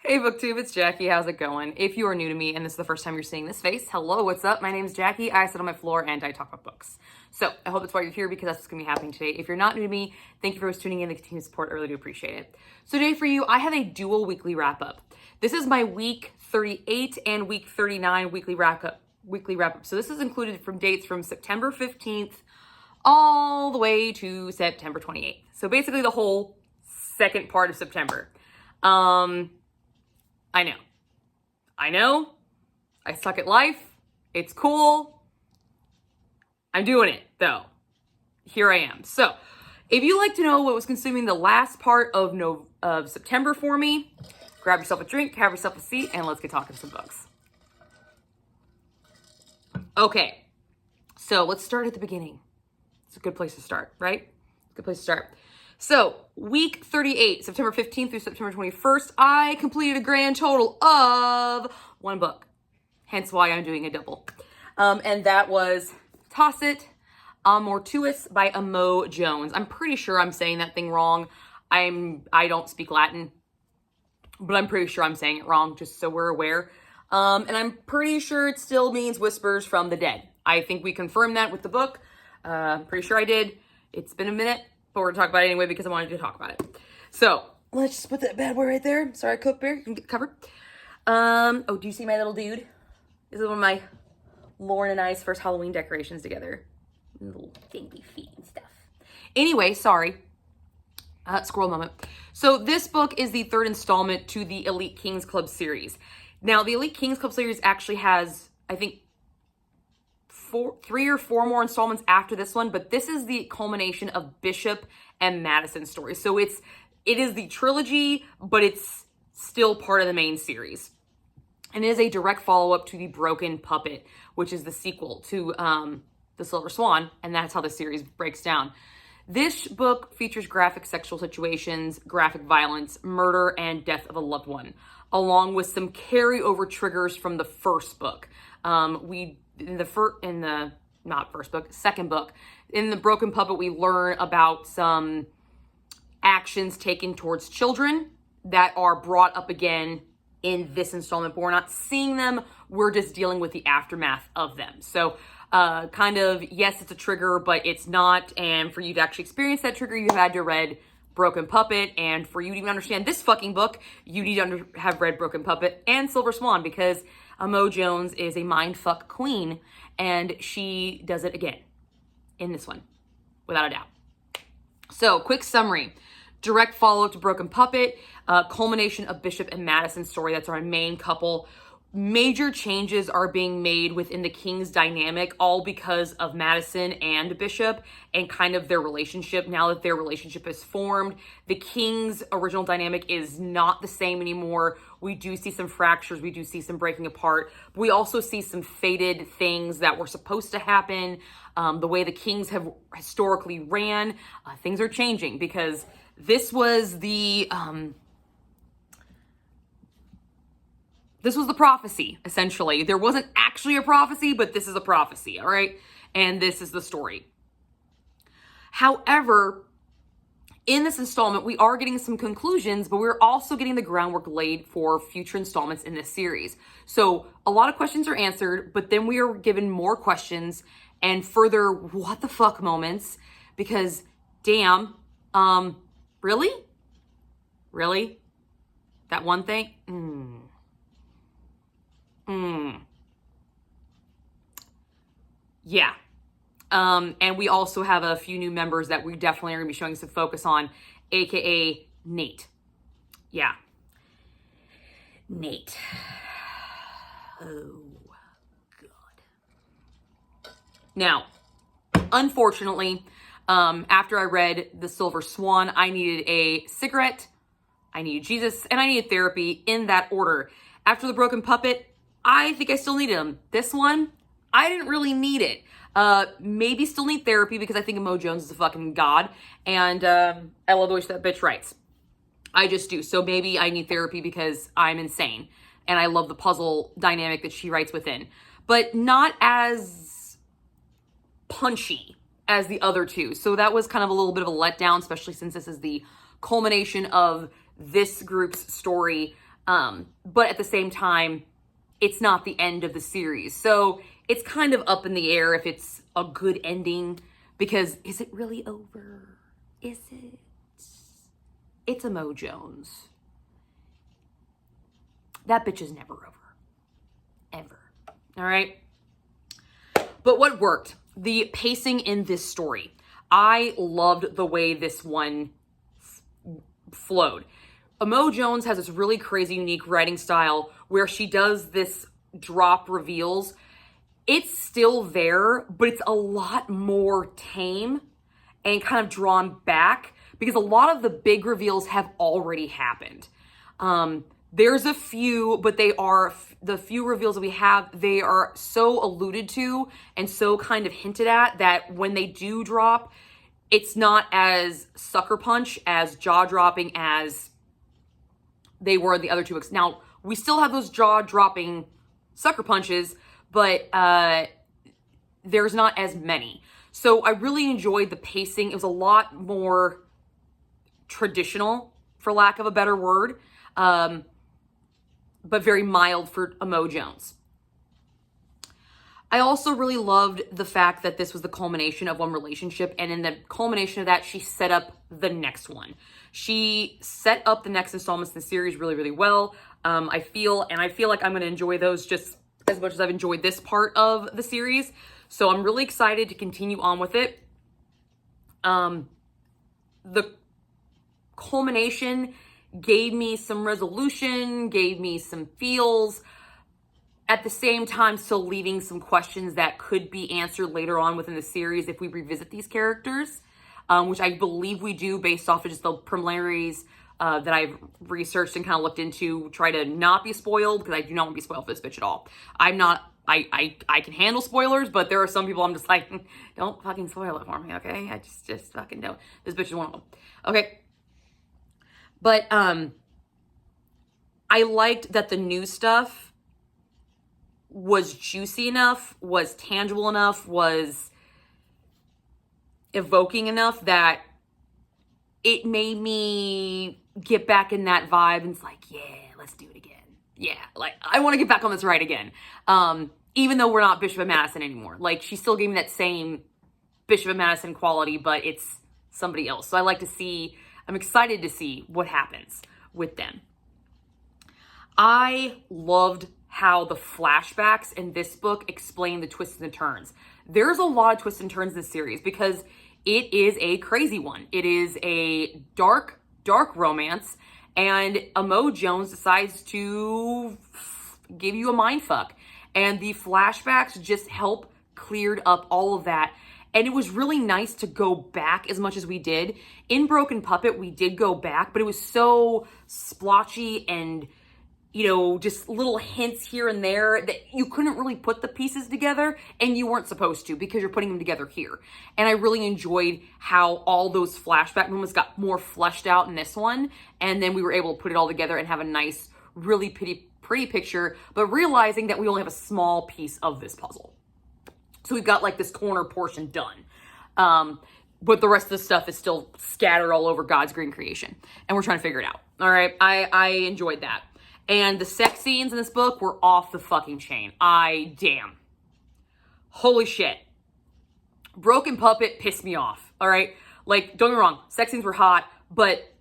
Hey BookTube, it's Jackie. How's it going? If you are new to me and this is the first time you're seeing this face, hello, what's up? My name is Jackie. I sit on my floor and I talk about books. So I hope that's why you're here because that's what's going to be happening today. If you're not new to me, thank you for tuning in. The continued support, I really do appreciate it. So today for you, I have a dual weekly wrap up. This is my week 38 and week 39 weekly wrap up. So this is included from dates from September 15th all the way to September 28th. So basically the whole second part of September. I know. I suck at life. It's cool. I'm doing it, though. Here I am. So, if you'd like to know what was consuming the last part of September for me, grab yourself a drink, have yourself a seat, and let's get talking some books. Okay, so let's start at the beginning. It's a good place to start, right? Good place to start. So, week 38, September 15th through September 21st, I completed a grand total of one book. Hence why I'm doing a double. And that was Tacit Amortuus by Amo Jones. I'm pretty sure I'm saying that thing wrong. I don't speak Latin, but I'm pretty sure I'm saying it wrong, just so we're aware. And I'm pretty sure it still means Whispers from the Dead. I think we confirmed that with the book. Pretty sure I did. It's been a minute. But we're going to talk about it anyway because I wanted to talk about it. So, let's just put that bad boy right there. Sorry, Coke Bear. You can get covered. Oh, do you see my little dude? This is one of my Lauren and I's first Halloween decorations together. Little baby feet and stuff. Anyway, sorry. Squirrel moment. So, this book is the third installment to the Elite Kings Club series. Now, the Elite Kings Club series actually has, I think, 3 or 4 more installments after this one, but this is the culmination of Bishop and Madison's story. So it is the trilogy, but it's still part of the main series. And it is a direct follow-up to The Broken Puppet, which is the sequel to The Silver Swan, and that's how the series breaks down. This book features graphic sexual situations, graphic violence, murder, and death of a loved one, along with some carryover triggers from the first book. Second book, in The Broken Puppet, we learn about some actions taken towards children that are brought up again in this installment, but we're not seeing them. We're just dealing with the aftermath of them. So kind of, yes, it's a trigger, but it's not. And for you to actually experience that trigger, you had to read Broken Puppet. And for you to even understand this fucking book, you need to have read Broken Puppet and Silver Swan, because Amo Jones is a mindfuck queen, and she does it again in this one, without a doubt. So, quick summary. Direct follow-up to Broken Puppet, culmination of Bishop and Madison's story. That's our main couple. Major changes are being made within the King's dynamic, all because of Madison and Bishop and kind of their relationship. Now that their relationship is formed, the King's original dynamic is not the same anymore. We do see some fractures. We do see some breaking apart. But we also see some fated things that were supposed to happen. The way the Kings have historically ran, things are changing because this was the prophecy, essentially. There wasn't actually a prophecy, but this is a prophecy, all right? And this is the story. However, in this installment, we are getting some conclusions, but we're also getting the groundwork laid for future installments in this series. So a lot of questions are answered, but then we are given more questions and further what the fuck moments, because damn, really? Really? That one thing? Yeah. And we also have a few new members that we definitely are going to be showing some focus on, aka Nate. Yeah. Nate. Oh, God. Now, unfortunately, after I read The Silver Swan, I needed a cigarette, I needed Jesus, and I needed therapy in that order. After The Broken Puppet, I think I still needed them. This one, I didn't really need it. Maybe still need therapy because I think Amo Jones is a fucking god. And I love the way that bitch writes. I just do. So maybe I need therapy because I'm insane. And I love the puzzle dynamic that she writes within. But not as punchy as the other two. So that was kind of a little bit of a letdown, especially since this is the culmination of this group's story. But at the same time, it's not the end of the series. So it's kind of up in the air if it's a good ending, because is it really over? Is it? It's a Mo Jones. That bitch is never over. Ever. All right? But what worked? The pacing in this story. I loved the way this one flowed. Mo Jones has this really crazy, unique writing style where she does this drop reveals. It's still there, but it's a lot more tame and kind of drawn back because a lot of the big reveals have already happened. There's a few, but they are, the few reveals that we have, they are so alluded to and so kind of hinted at that when they do drop, it's not as sucker punch, as jaw-dropping as they were in the other two books. Now, we still have those jaw-dropping sucker punches, but there's not as many. So I really enjoyed the pacing. It was a lot more traditional, for lack of a better word, but very mild for Mo Jones. I also really loved the fact that this was the culmination of one relationship, and in the culmination of that, she set up the next one. She set up the next installments in the series really, really well. I feel like I'm going to enjoy those just as much as I've enjoyed this part of the series. So I'm really excited to continue on with it. The culmination gave me some resolution, gave me some feels, at the same time still leaving some questions that could be answered later on within the series if we revisit these characters, which I believe we do based off of just the preliminaries that I've researched and kind of looked into, try to not be spoiled, because I do not want to be spoiled for this bitch at all. I'm not, I can handle spoilers, but there are some people I'm just like, don't fucking spoil it for me, okay? I just fucking don't. This bitch is one of them. Okay. But I liked that the new stuff was juicy enough, was tangible enough, was evoking enough that it made me get back in that vibe and it's like, yeah, let's do it again. Yeah, like I want to get back on this ride again. Even though we're not Bishop and Madison anymore. Like she still gave me that same Bishop and Madison quality, but it's somebody else. So I'm excited to see what happens with them. I loved how the flashbacks in this book explain the twists and the turns. There's a lot of twists and turns in this series because it is a crazy one. It is a dark, dark romance, and Mo Jones decides to give you a mind fuck. And the flashbacks just help cleared up all of that. And it was really nice to go back as much as we did. In Broken Puppet, we did go back, but it was so splotchy and, you know, just little hints here and there that you couldn't really put the pieces together, and you weren't supposed to because you're putting them together here. And I really enjoyed how all those flashback moments got more fleshed out in this one, and then we were able to put it all together and have a nice, really pretty picture, but realizing that we only have a small piece of this puzzle. So we've got like this corner portion done. But the rest of the stuff is still scattered all over God's green creation. And we're trying to figure it out. All right. I enjoyed that. And the sex scenes in this book were off the fucking chain. Damn. Holy shit. Broken Puppet pissed me off. All right. Like, don't get me wrong. Sex scenes were hot, but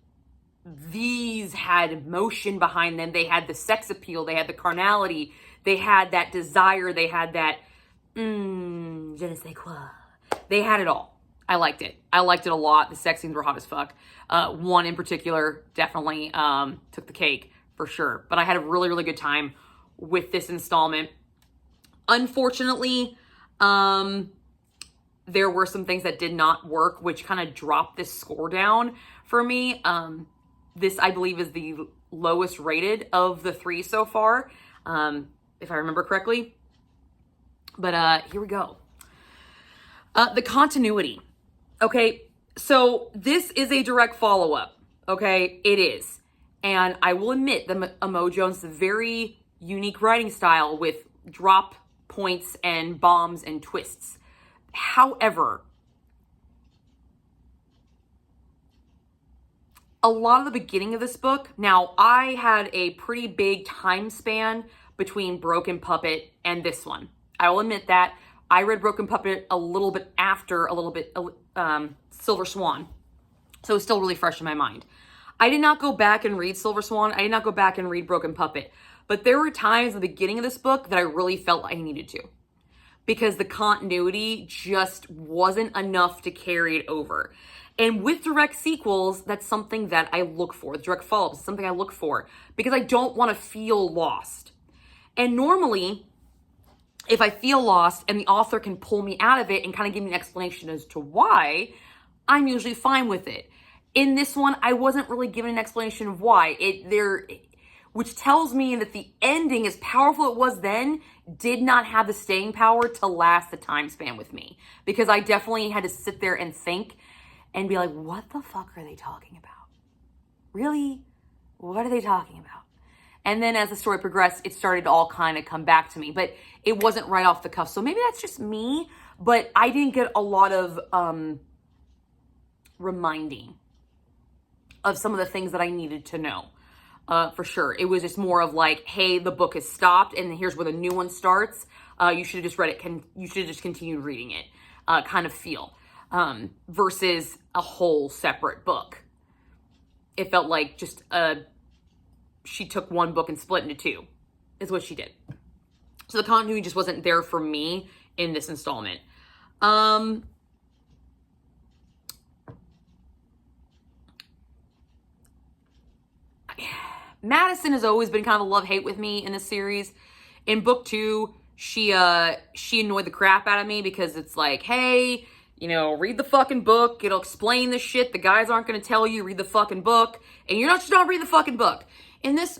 these had emotion behind them. They had the sex appeal. They had the carnality. They had that desire. They had that, je ne sais quoi. They had it all. I liked it. I liked it a lot. The sex scenes were hot as fuck. One in particular definitely took the cake for sure. But I had a really, really good time with this installment. Unfortunately, there were some things that did not work, which kind of dropped this score down for me. This, I believe, is the lowest rated of the three so far, if I remember correctly. But here we go. The continuity. Okay, so this is a direct follow-up. Okay, it is. And I will admit that Mo Jones has a very unique writing style with drop points and bombs and twists. However, a lot of the beginning of this book, now I had a pretty big time span between Broken Puppet and this one. I will admit that. I read Broken Puppet a little bit after Silver Swan. So it's still really fresh in my mind. I did not go back and read Silver Swan. I did not go back and read Broken Puppet. But there were times in the beginning of this book that I really felt I needed to. Because the continuity just wasn't enough to carry it over. And with direct sequels, that's something that I look for. Direct follow-ups is something I look for. Because I don't want to feel lost. And normally, if I feel lost and the author can pull me out of it and kind of give me an explanation as to why, I'm usually fine with it. In this one, I wasn't really given an explanation of why. Which tells me that the ending, as powerful it was then, did not have the staying power to last the time span with me. Because I definitely had to sit there and think and be like, what the fuck are they talking about? Really? What are they talking about? And then as the story progressed, it started to all kind of come back to me. But it wasn't right off the cuff. So maybe that's just me. But I didn't get a lot of reminding of some of the things that I needed to know. For sure. It was just more of like, hey, the book has stopped and here's where the new one starts. You should have just read it. You should have just continued reading it kind of feel versus a whole separate book. It felt like just she took one book and split into two is what she did. So the continuity just wasn't there for me in this installment. Madison has always been kind of a love-hate with me in this series. In book 2, she annoyed the crap out of me because it's like, hey, read the fucking book. It'll explain the shit the guys aren't going to tell you. Read the fucking book. And you're not just not read the fucking book. In this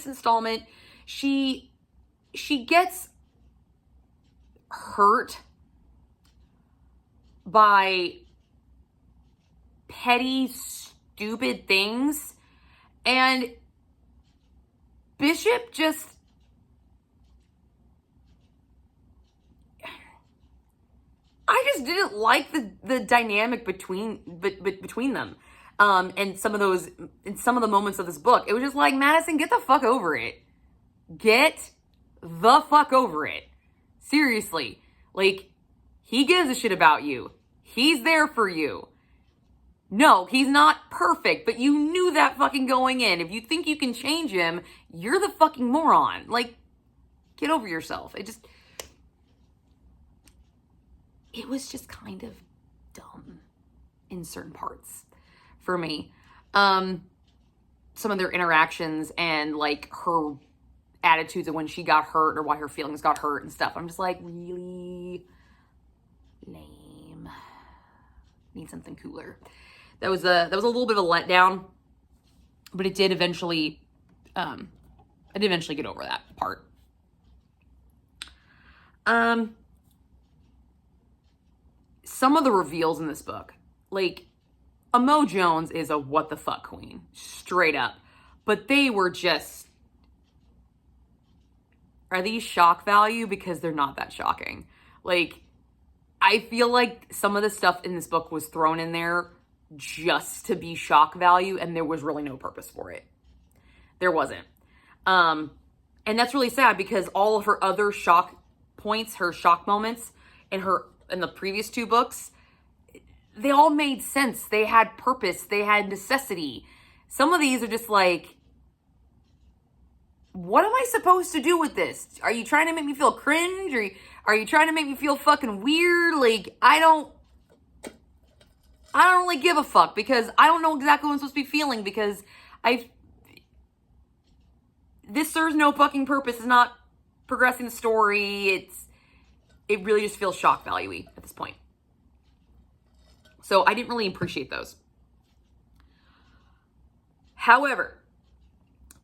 installment, she gets hurt by petty, stupid things. And Bishop just, I just didn't like the dynamic between them. And some of the moments of this book, it was just like, Madison, get the fuck over it. Get the fuck over it. Seriously. Like, he gives a shit about you. He's there for you. No, he's not perfect, but you knew that fucking going in. If you think you can change him, you're the fucking moron. Like, get over yourself. It was just kind of dumb in certain parts for me. Some of their interactions and like her attitudes of when she got hurt or why her feelings got hurt and stuff. I'm just like, really lame. Need something cooler. That was a little bit of a letdown, but it did eventually, I did eventually get over that part. Some of the reveals in this book, like, Mo Jones is a what the fuck queen, straight up. But they were just, are these shock value? Because they're not that shocking. Like, I feel like some of the stuff in this book was thrown in there just to be shock value, and there was really no purpose for it. There wasn't. And that's really sad because all of her other shock points, her shock moments in the previous 2 books, they all made sense. They had purpose. They had necessity. Some of these are just like, what am I supposed to do with this? Are you trying to make me feel cringe? Or are you trying to make me feel fucking weird? Like, I don't really give a fuck because I don't know exactly what I'm supposed to be feeling because this serves no fucking purpose. It's not progressing the story. It really just feels shock value-y at this point. So I didn't really appreciate those. However,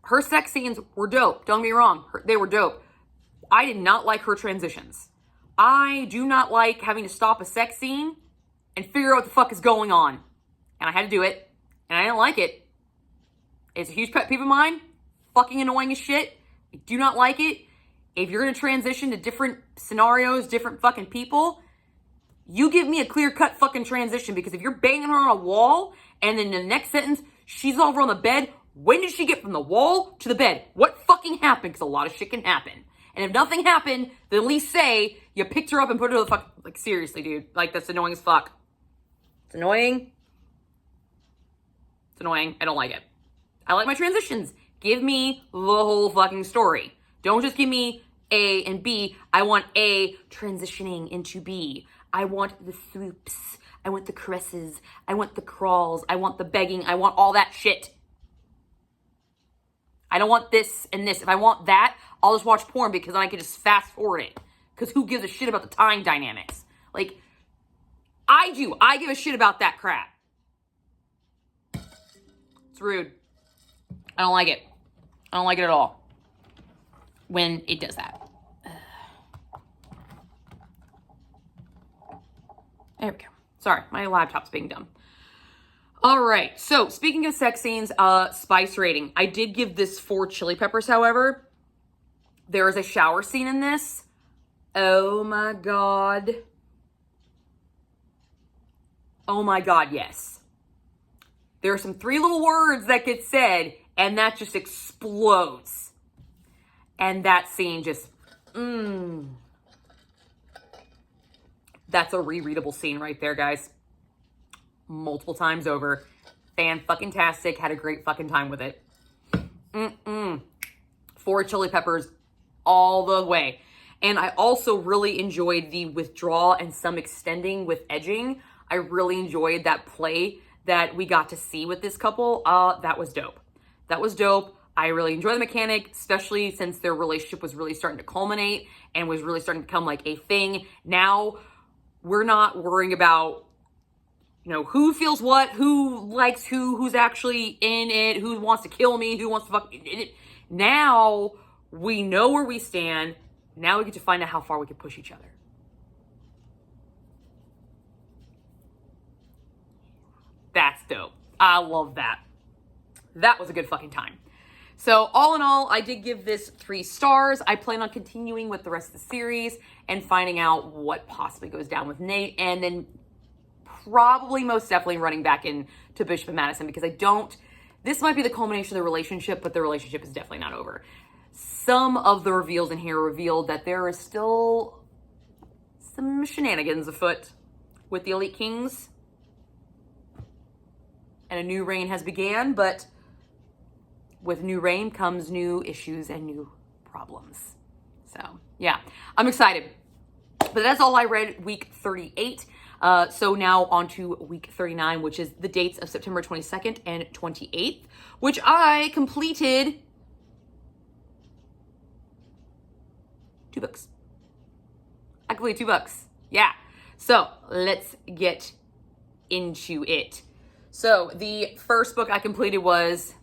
her sex scenes were dope. Don't get me wrong. They were dope. I did not like her transitions. I do not like having to stop a sex scene and figure out what the fuck is going on. And I had to do it. And I didn't like it. It's a huge pet peeve of mine. Fucking annoying as shit. I do not like it. If you're going to transition to different scenarios, different fucking people, You give me a clear-cut fucking transition, because if you're banging her on a wall and then the next sentence, she's over on the bed, when did she get from the wall to the bed? What fucking happened? Because a lot of shit can happen. And if nothing happened, then at least say you picked her up and put her to the fuck. Like, seriously, dude. Like, that's annoying as fuck. It's annoying. It's annoying. I don't like it. I like my transitions. Give me the whole fucking story. Don't just give me A and B. I want A transitioning into B. I want the swoops. I want the caresses. I want the crawls. I want the begging. I want all that shit. I don't want this and this. If I want that, I'll just watch porn, because then I can just fast forward it. Because who gives a shit about the time dynamics? Like, I do. I give a shit about that crap. It's rude. I don't like it. I don't like it at all when it does that. There we go. Sorry, my laptop's being dumb. All right, so speaking of sex scenes, spice rating. I did give this 4 chili peppers, however. There is a shower scene in this. Oh my God. Oh my God, yes. There are some 3 little words that get said, and that just explodes. And that scene just, That's a rereadable scene right there, guys. Multiple times over. Fan-fucking-tastic. Had a great fucking time with it. 4 chili peppers all the way. And I also really enjoyed the withdrawal and some extending with edging. I really enjoyed that play that we got to see with this couple. That was dope. That was dope. I really enjoy the mechanic, especially since their relationship was really starting to culminate and was really starting to become like a thing. Now, we're not worrying about, you know, who feels what, who likes who's actually in it, who wants to kill me, who wants to fuck it. Now, we know where we stand. Now we get to find out how far we can push each other. That's dope. I love that. That was a good fucking time. So all in all, I did give this 3 stars. I plan on continuing with the rest of the series and finding out what possibly goes down with Nate, and then probably most definitely running back into Bishop and Madison, because this might be the culmination of the relationship, but the relationship is definitely not over. Some of the reveals in here revealed that there is still some shenanigans afoot with the Elite Kings, and a new reign has began, but with new reign comes new issues and new problems. So, yeah, I'm excited. But that's all I read week 38. So now on to week 39, which is the dates of September 22nd and 28th, which I completed 2 books. I completed 2 books. Yeah. So let's get into it. So the first book I completed was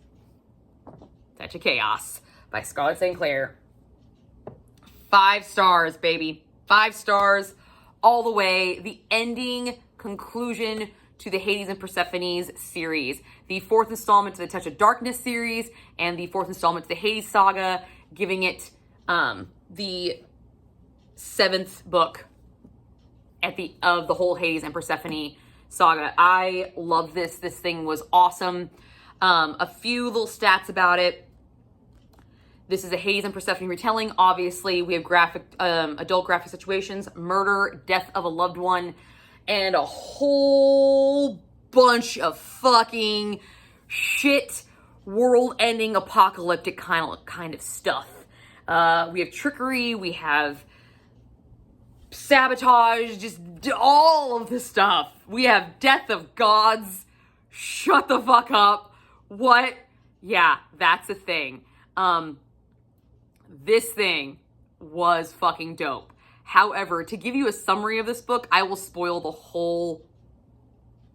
Touch of Chaos by Scarlett St. Clair. 5 stars, baby. 5 stars all the way. The ending conclusion to the Hades and Persephone's series. The 4th installment to the Touch of Darkness series and the 4th installment to the Hades saga, giving it the 7th book of the whole Hades and Persephone saga. I love this. This thing was awesome. A few little stats about it. This is a Hades and Persephone retelling. Obviously, we have adult graphic situations, murder, death of a loved one, and a whole bunch of fucking shit, world-ending, apocalyptic kind of stuff. We have trickery, we have sabotage, just all of this stuff. We have death of gods. Shut the fuck up. What? Yeah, that's a thing. This thing was fucking dope. However, to give you a summary of this book, I will spoil the whole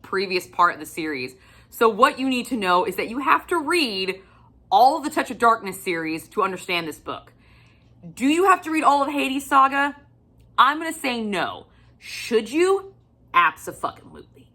previous part of the series. So what you need to know is that you have to read all of the Touch of Darkness series to understand this book. Do you have to read all of Hades saga? I'm going to say no. Should you? Abso-fucking-lutely.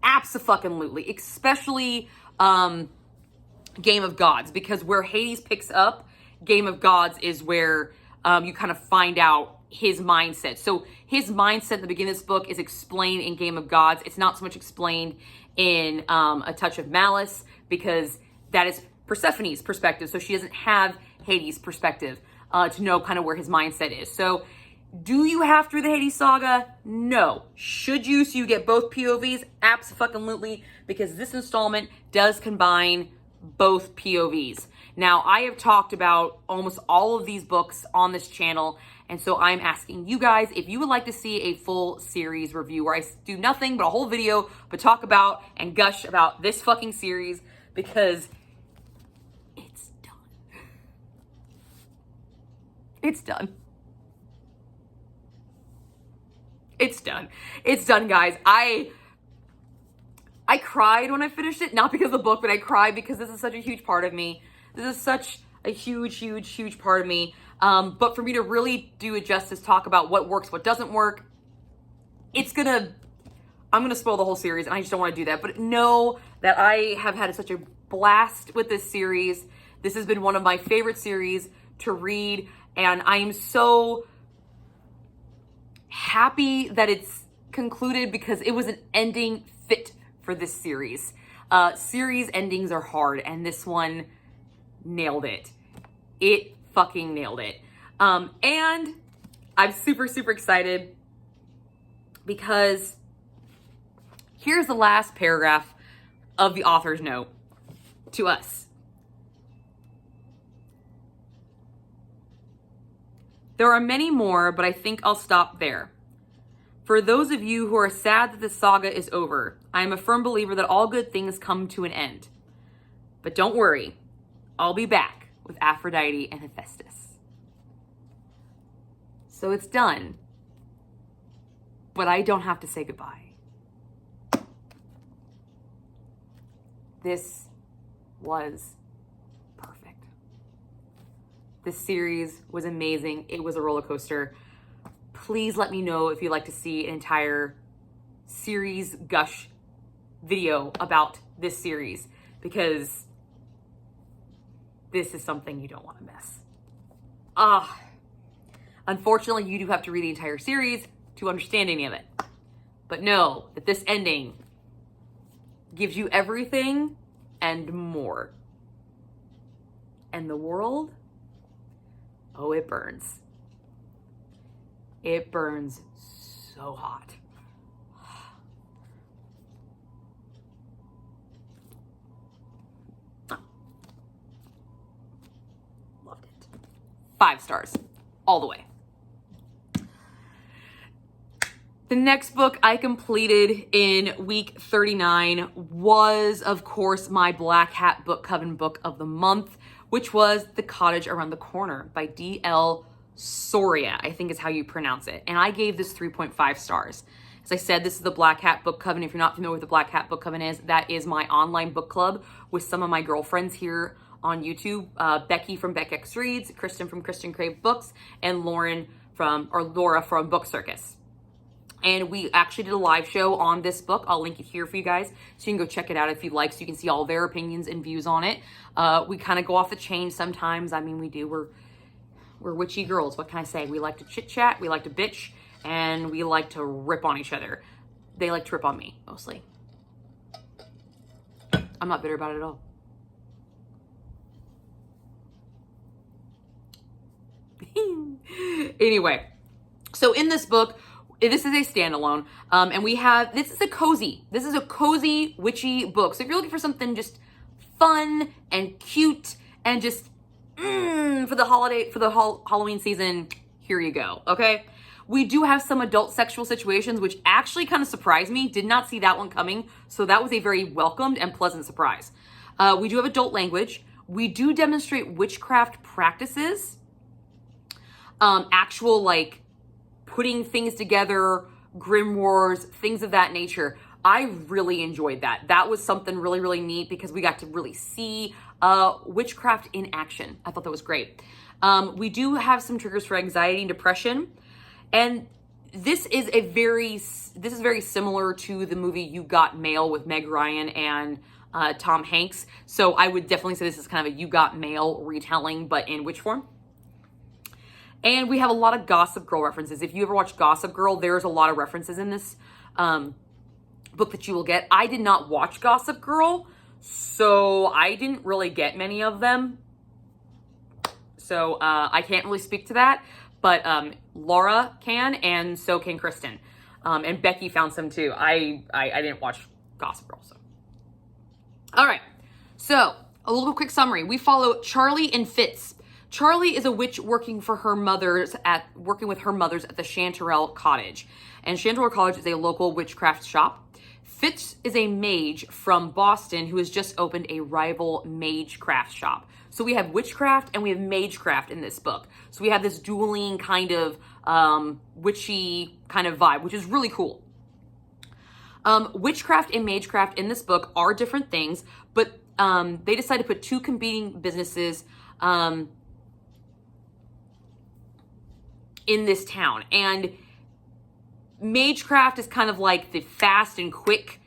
Abso-fucking-lutely. Especially Game of Gods, because where Hades picks up, Game of Gods is where you kind of find out his mindset. So his mindset at the beginning of this book is explained in Game of Gods. It's not so much explained in A Touch of Malice, because that is Persephone's perspective. So she doesn't have Hades' perspective to know kind of where his mindset is. So do you have to read the Hades saga? No. Should you, so you get both POVs? Absolutely, because this installment does combine both POVs. Now, I have talked about almost all of these books on this channel, and so I'm asking you guys if you would like to see a full series review where I do nothing but a whole video but talk about and gush about this fucking series, because it's done. It's done. It's done. It's done, guys. I cried when I finished it, not because of the book, but I cried because this is such a huge part of me. This is such a huge part of me. But for me to really do it justice, talk about what works, what doesn't work, I'm gonna spoil the whole series, and I just don't want to do that. But know that I have had such a blast with this series. This has been one of my favorite series to read, and I am so happy that it's concluded, because it was an ending fit for this series. Series endings are hard, and this one nailed it. It fucking nailed it. And I'm super excited, because here's the last paragraph of the author's note to us. There are many more, but I think I'll stop there. For those of you who are sad that the saga is over, I am a firm believer that all good things come to an end. But don't worry, I'll be back with Aphrodite and Hephaestus. So it's done, but I don't have to say goodbye. This was perfect. This series was amazing. It was a roller coaster. Please let me know if you'd like to see an entire series gush video about this series, because this is something you don't want to miss. Unfortunately, you do have to read the entire series to understand any of it. But know that this ending gives you everything and more. And the world, oh, it burns. It burns so hot. Loved it. 5 stars, all the way. The next book I completed in week 39 was, of course, my Black Hat Book Coven book of the month, which was The Cottage Around the Corner by D.L. Soria, I think is how you pronounce it. And I gave this 3.5 stars. As I said, this is the Black Hat Book Coven. If you're not familiar with the Black Hat Book Coven is, that is my online book club with some of my girlfriends here on YouTube. Becky from BeckX Reads, Kristen from Kristen Crave Books, and Laura from Book Circus. And we actually did a live show on this book. I'll link it here for you guys, so you can go check it out if you'd like, so you can see all their opinions and views on it. We kind of go off the chain sometimes. I mean, we do. We're witchy girls. What can I say? We like to chit chat, we like to bitch, and we like to rip on each other. They like to rip on me, mostly. I'm not bitter about it at all. Anyway, so in this book, this is a standalone, and this is a cozy witchy book. So if you're looking for something just fun and cute and just for the Halloween season, here you go, okay? We do have some adult sexual situations, which actually kind of surprised me. Did not see that one coming, so that was a very welcomed and pleasant surprise. We do have adult language. We do demonstrate witchcraft practices, actual, like, putting things together, grimoires, things of that nature. I really enjoyed that. That was something really neat, because we got to really see witchcraft in action. I thought that was great. We do have some triggers for anxiety and depression, and this is very similar to the movie You Got Mail with Meg Ryan and Tom Hanks. So I would definitely say this is kind of a You Got Mail retelling, but in witch form. And we have a lot of Gossip Girl references. If you ever watch Gossip Girl, there's a lot of references in this book that you will get. I did not watch Gossip Girl, so I didn't really get many of them. So I can't really speak to that, but Laura can, and so can Kristen. And Becky found some too. I didn't watch Gossip Girl, so. All right, so a little quick summary. We follow Charlie and Fitz. Charlie is a witch working with her mothers at the Chanterelle Cottage. And Chanterelle Cottage is a local witchcraft shop. Fitz is a mage from Boston who has just opened a rival magecraft shop. So we have witchcraft and we have magecraft in this book. So we have this dueling kind of witchy kind of vibe, which is really cool. Witchcraft and magecraft in this book are different things, but they decided to put two competing businesses in this town. And magecraft is kind of like the fast and quick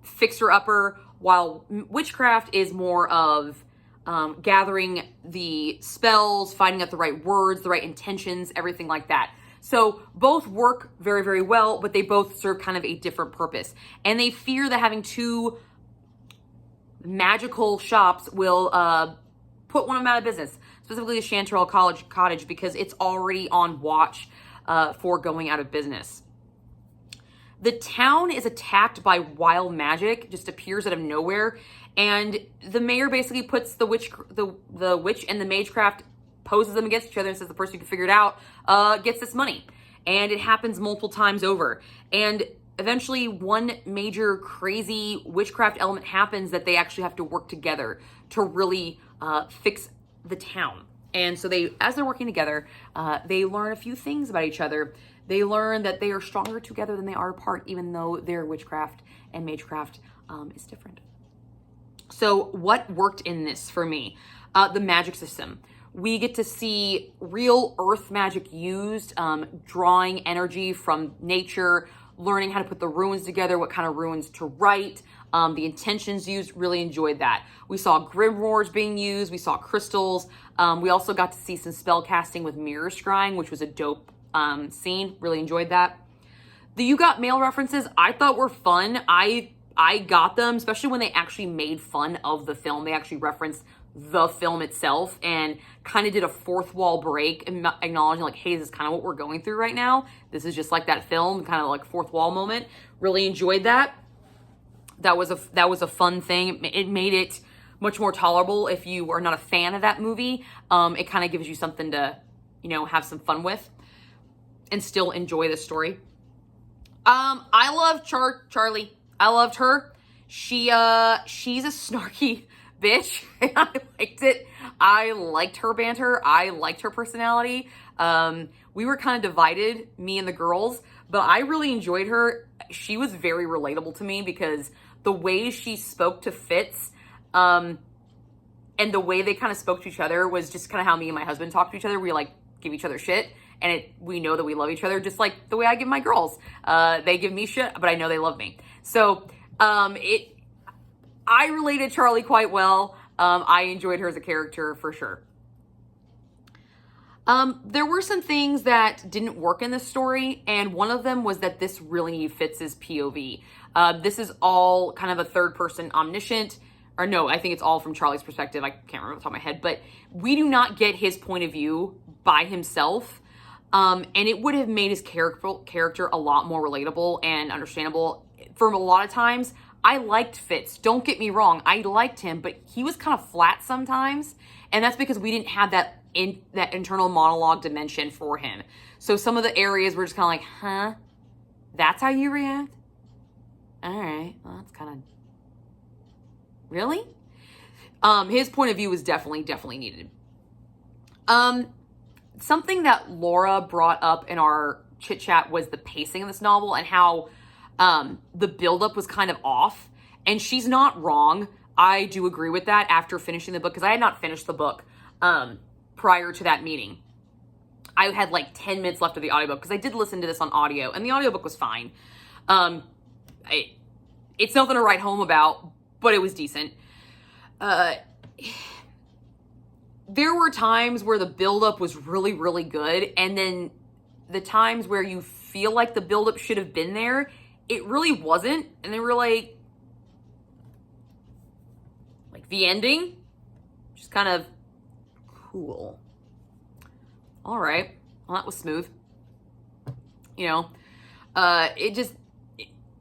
fixer-upper, while witchcraft is more of gathering the spells, finding out the right words, the right intentions, everything like that. So both work very, very well, but they both serve kind of a different purpose. And they fear that having two magical shops will put one of them out of business, specifically the Chanterelle Cottage, because it's already on watch for going out of business. The town is attacked by wild magic, just appears out of nowhere, and the mayor basically puts the witch and the magecraft, poses them against each other and says the person who can figure it out gets this money. And it happens multiple times over. And eventually one major crazy witchcraft element happens that they actually have to work together to really fix the town. And so as they're working together, they learn a few things about each other. They learn that they are stronger together than they are apart, even though their witchcraft and magecraft is different. So what worked in this for me? The magic system. We get to see real earth magic used, drawing energy from nature, learning how to put the runes together, what kind of runes to write, the intentions used. Really enjoyed that. We saw grimoires being used. We saw crystals. We also got to see some spell casting with mirror scrying, which was a dope scene. Really enjoyed that. The You Got Mail references I thought were fun. I got them, especially when they actually made fun of the film. They actually referenced the film itself and kind of did a fourth wall break, acknowledging like, hey, this is kind of what we're going through right now. This is just like that film, kind of like fourth wall moment. Really enjoyed that. That was a fun thing. It made it much more tolerable if you are not a fan of that movie. It kind of gives you something to, have some fun with and still enjoy the story. I love Charlie. I loved her. She's a snarky bitch. I liked it. I liked her banter. I liked her personality. We were kind of divided, me and the girls, but I really enjoyed her. She was very relatable to me because the way she spoke to Fitz, and the way they kind of spoke to each other was just kind of how me and my husband talk to each other. We like give each other shit, and we know that we love each other, just like the way I give my girls. They give me shit, but I know they love me. So I related Charlie quite well. I enjoyed her as a character for sure. There were some things that didn't work in this story, and one of them was that this really fits his POV. This is all kind of a third person omniscient, or no, I think it's all from Charlie's perspective. I can't remember off the top of my head, but we do not get his point of view by himself. And it would have made his character a lot more relatable and understandable. For a lot of times, I liked Fitz. Don't get me wrong. I liked him, but he was kind of flat sometimes. And that's because we didn't have that internal monologue dimension for him. So some of the areas were just kind of like, huh? That's how you react? All right. Well, that's kind of... Really? His point of view was definitely needed. Something that Laura brought up in our chit chat was the pacing of this novel and how the buildup was kind of off. And she's not wrong. I do agree with that after finishing the book, because I had not finished the book prior to that meeting. I had like 10 minutes left of the audiobook because I did listen to this on audio, and the audiobook was fine. It's nothing to write home about, but it was decent. there were times where the buildup was really, really good. And then the times where you feel like the buildup should have been there, it really wasn't. And they were like the ending, just kind of cool. All right. Well, that was smooth. You know,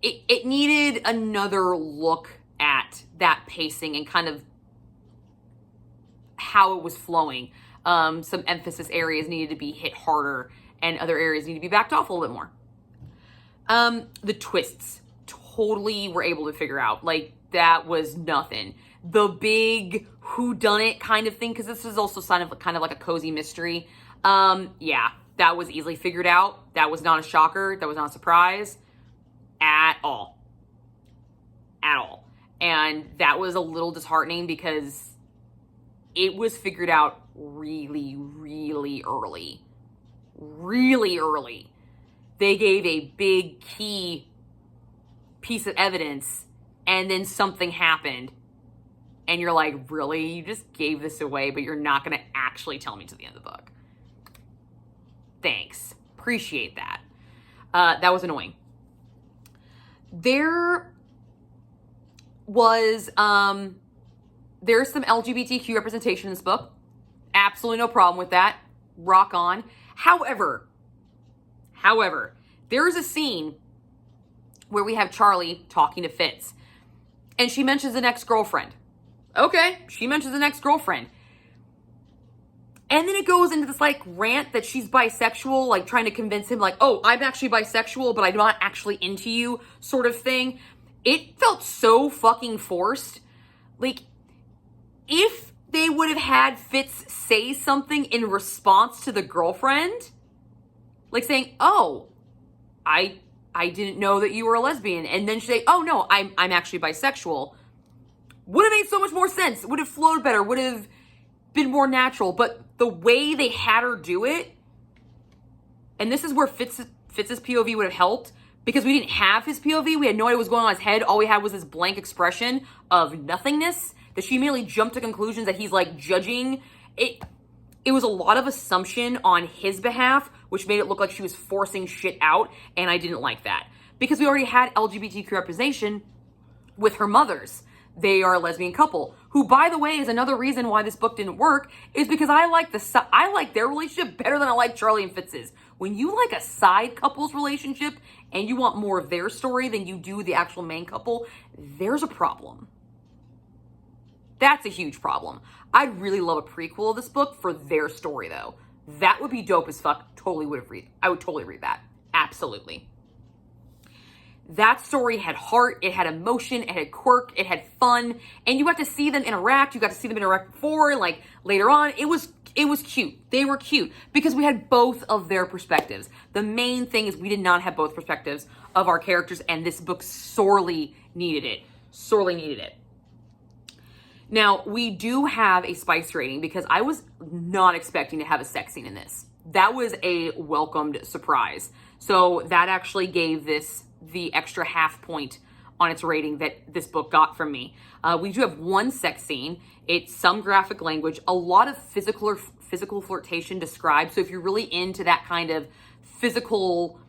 it needed another look at that pacing and kind of how it was flowing. Some emphasis areas needed to be hit harder and other areas need to be backed off a little bit more. The twists totally were able to figure out. Like, that was nothing. The big whodunit kind of thing, because this is also kind of like a cozy mystery. Yeah, that was easily figured out. That was not a shocker. That was not a surprise at all. At all. And that was a little disheartening because it was figured out really, really early. Really early. They gave a big key piece of evidence and then something happened. And you're like, really? You just gave this away, but you're not going to actually tell me to the end of the book. Thanks. Appreciate that. That was annoying. There was, there's some LGBTQ representation in this book. Absolutely no problem with that. Rock on. However, there is a scene where we have Charlie talking to Fitz. And she mentions an ex-girlfriend. Okay, she mentions an ex-girlfriend. And then it goes into this rant that she's bisexual, trying to convince him oh, I'm actually bisexual, but I'm not actually into you sort of thing. It felt so fucking forced. If they would have had Fitz say something in response to the girlfriend, saying, oh, I didn't know that you were a lesbian. And then she'd say, oh no, I'm actually bisexual. Would have made so much more sense. It would have flowed better, would have been more natural. But the way they had her do it, and this is where Fitz's POV would have helped, because we didn't have his POV. We had no idea what was going on in his head. All we had was this blank expression of nothingness, that she immediately jumped to conclusions that he's judging. It was a lot of assumption on his behalf, which made it look like she was forcing shit out, and I didn't like that. Because we already had LGBTQ representation with her mothers. They are a lesbian couple, who, by the way, is another reason why this book didn't work, is because I like their relationship better than I like Charlie and Fitz's. When you like a side couple's relationship, and you want more of their story than you do the actual main couple, there's a problem. That's a huge problem. I'd really love a prequel of this book for their story, though. That would be dope as fuck. I would totally read that. Absolutely. That story had heart, it had emotion, it had quirk, it had fun, and you got to see them interact. You got to see them interact before, later on. It was cute. They were cute because we had both of their perspectives. The main thing is we did not have both perspectives of our characters, and this book sorely needed it. Sorely needed it. Now, we do have a spice rating because I was not expecting to have a sex scene in this. That was a welcomed surprise. So that actually gave this the extra half point on its rating that this book got from me. We do have one sex scene. It's some graphic language, a lot of physical flirtation described. So if you're really into that kind of physical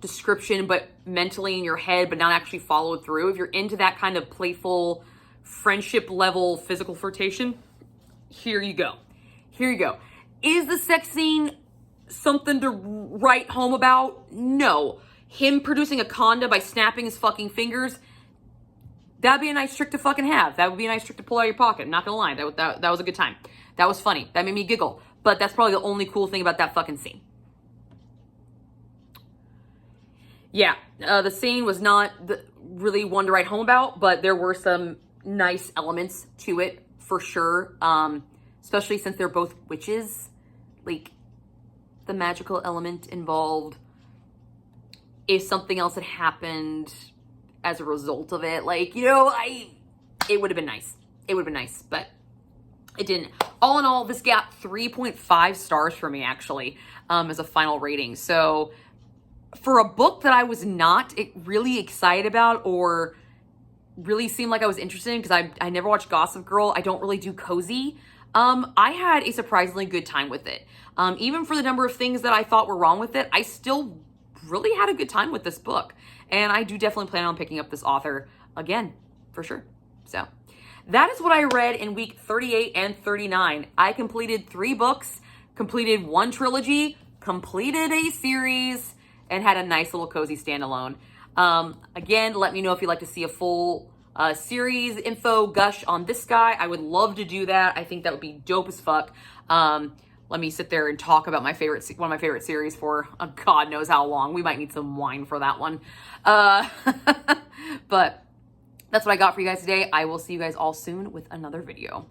description, but mentally in your head, but not actually followed through, if you're into that kind of playful friendship level physical flirtation, here you go. Here you go. Is the sex scene something to write home about? No. Him producing a conda by snapping his fucking fingers, that'd be a nice trick to fucking have. That would be a nice trick to pull out of your pocket. I'm not gonna lie. That was a good time. That was funny. That made me giggle. But that's probably the only cool thing about that fucking scene. Yeah, the scene was not really one to write home about, but there were some nice elements to it for sure. Especially since they're both witches. The magical element involved. If something else had happened as a result of it, it would have been nice. It would have been nice, but it didn't. All in all, this got 3.5 stars for me, actually, as a final rating. So for a book that I was not really excited about or really seemed like I was interested in, because I never watched Gossip Girl. I don't really do cozy. I had a surprisingly good time with it. Even for the number of things that I thought were wrong with it, I still really had a good time with this book. And I do definitely plan on picking up this author again, for sure. So that is what I read in week 38 and 39. I completed 3 books, completed 1 trilogy, completed a series, and had a nice little cozy standalone. Again, let me know if you'd like to see a full series info gush on this guy. I would love to do that. I think that would be dope as fuck. Let me sit there and talk about one of my favorite series for God knows how long. We might need some wine for that one. But that's what I got for you guys today. I will see you guys all soon with another video.